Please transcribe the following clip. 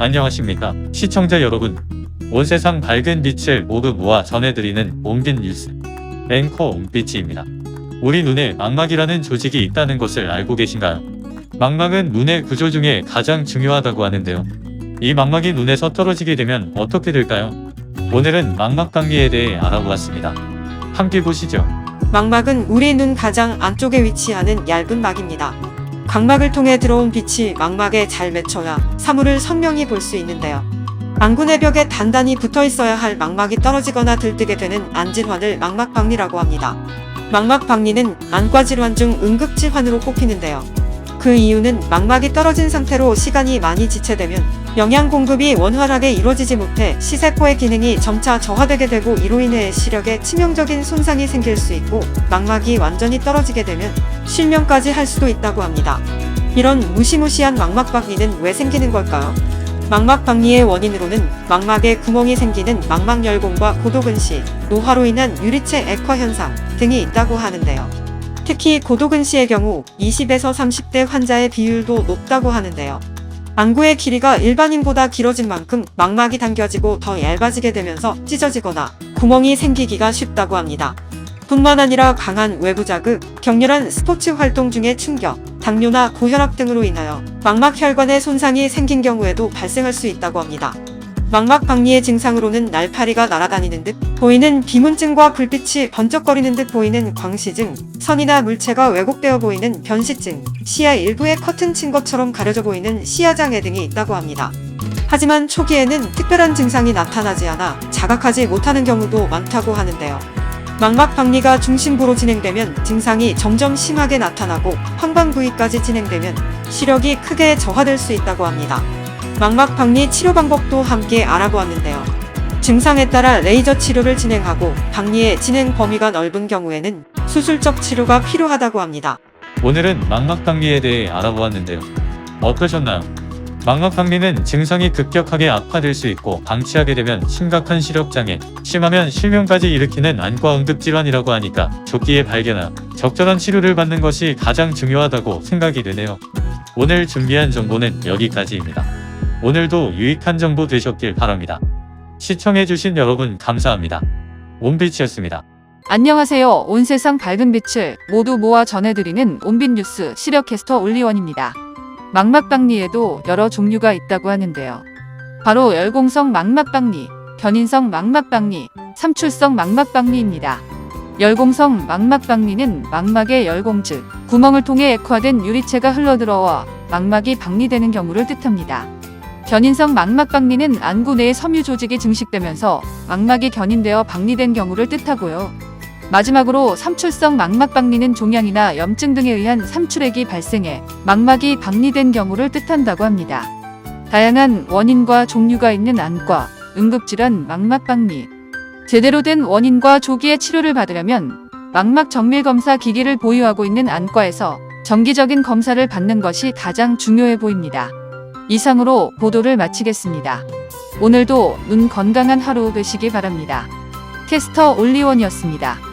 안녕하십니까 시청자 여러분. 온 세상 밝은 빛을 모두 모아 전해드리는 온빛 뉴스 앵커 온빛입니다. 우리 눈에 망막이라는 조직이 있다는 것을 알고 계신가요? 망막은 눈의 구조 중에 가장 중요하다고 하는데요. 이 망막이 눈에서 떨어지게 되면 어떻게 될까요? 오늘은 망막박리에 대해 알아보았습니다. 함께 보시죠. 망막은 우리 눈 가장 안쪽에 위치하는 얇은 막입니다. 각막을 통해 들어온 빛이 망막에 잘 맺혀야 사물을 선명히 볼 수 있는데요. 안구의 벽에 단단히 붙어 있어야 할 망막이 떨어지거나 들뜨게 되는 안질환을 망막박리라고 합니다. 망막박리는 안과 질환 중 응급질환으로 꼽히는데요. 그 이유는 망막이 떨어진 상태로 시간이 많이 지체되면 영양 공급이 원활하게 이루어지지 못해 시세포의 기능이 점차 저하되게 되고 이로 인해 시력에 치명적인 손상이 생길 수 있고 망막이 완전히 떨어지게 되면 실명까지 할 수도 있다고 합니다. 이런 무시무시한 망막박리는 왜 생기는 걸까요? 망막박리의 원인으로는 망막에 구멍이 생기는 망막열공과 고도근시, 노화로 인한 유리체 액화 현상 등이 있다고 하는데요. 특히 고도근시의 경우 20에서 30대 환자의 비율도 높다고 하는데요. 안구의 길이가 일반인보다 길어진 만큼 망막이 당겨지고 더 얇아지게 되면서 찢어지거나 구멍이 생기기가 쉽다고 합니다. 뿐만 아니라 강한 외부 자극, 격렬한 스포츠 활동 중의 충격, 당뇨나 고혈압 등으로 인하여 망막혈관에 손상이 생긴 경우에도 발생할 수 있다고 합니다. 망막박리의 증상으로는 날파리가 날아다니는 듯 보이는 비문증과 불빛이 번쩍거리는 듯 보이는 광시증, 선이나 물체가 왜곡되어 보이는 변시증, 시야 일부에 커튼 친 것처럼 가려져 보이는 시야장애 등이 있다고 합니다. 하지만 초기에는 특별한 증상이 나타나지 않아 자각하지 못하는 경우도 많다고 하는데요. 망막박리가 중심부로 진행되면 증상이 점점 심하게 나타나고 황방 부위까지 진행되면 시력이 크게 저하될 수 있다고 합니다. 망막박리 치료 방법도 함께 알아보았는데요. 증상에 따라 레이저 치료를 진행하고 박리의 진행 범위가 넓은 경우에는 수술적 치료가 필요하다고 합니다. 오늘은 망막박리에 대해 알아보았는데요. 어떠셨나요? 망막박리는 증상이 급격하게 악화될 수 있고 방치하게 되면 심각한 시력장애, 심하면 실명까지 일으키는 안과 응급질환이라고 하니까 조기에 발견하여 적절한 치료를 받는 것이 가장 중요하다고 생각이 되네요. 오늘 준비한 정보는 여기까지입니다. 오늘도 유익한 정보 되셨길 바랍니다. 시청해주신 여러분 감사합니다. 온빛이었습니다. 안녕하세요. 온 세상 밝은 빛을 모두 모아 전해드리는 온빛 뉴스 시력캐스터 올리원입니다. 망막박리에도 여러 종류가 있다고 하는데요. 바로 열공성 망막박리, 견인성 망막박리, 삼출성 망막박리입니다. 열공성 망막박리는 망막의 열공 즉 구멍을 통해 액화된 유리체가 흘러들어와 망막이 박리되는 경우를 뜻합니다. 견인성 망막박리는 안구 내의 섬유 조직이 증식되면서 망막이 견인되어 박리된 경우를 뜻하고요. 마지막으로 삼출성 망막박리는 종양이나 염증 등에 의한 삼출액이 발생해 망막이 박리된 경우를 뜻한다고 합니다. 다양한 원인과 종류가 있는 안과 응급질환 망막박리. 제대로 된 원인과 조기에 치료를 받으려면 망막 정밀검사 기기를 보유하고 있는 안과에서 정기적인 검사를 받는 것이 가장 중요해 보입니다. 이상으로 보도를 마치겠습니다. 오늘도 눈 건강한 하루 되시기 바랍니다. 캐스터 올리원이었습니다.